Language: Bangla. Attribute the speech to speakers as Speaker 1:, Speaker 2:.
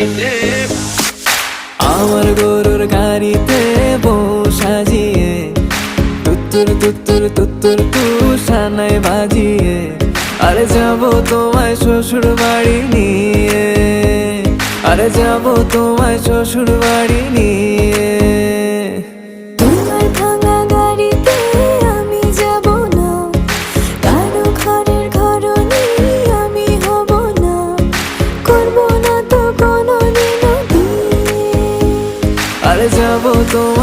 Speaker 1: গাড়িতে,
Speaker 2: আমার গরুর গাড়িতে বউ সাজিয়ে তুত্তুর তুত্তুর তুত্তুর তুষানায় বাজিয়ে আরে যাবো তোমায় শ্বশুর বাড়ি নিয়ে, আরে যাবো তোমায় শ্বশুর বাড়ি নিয়ে।
Speaker 3: তোমার ভাঙা গাড়িতে আমি যাব না, কারো ঘরের ঘরনি আমি হব না, করব না তো কোনোদিনও বিয়ে।
Speaker 2: আরে যাবো তোমায়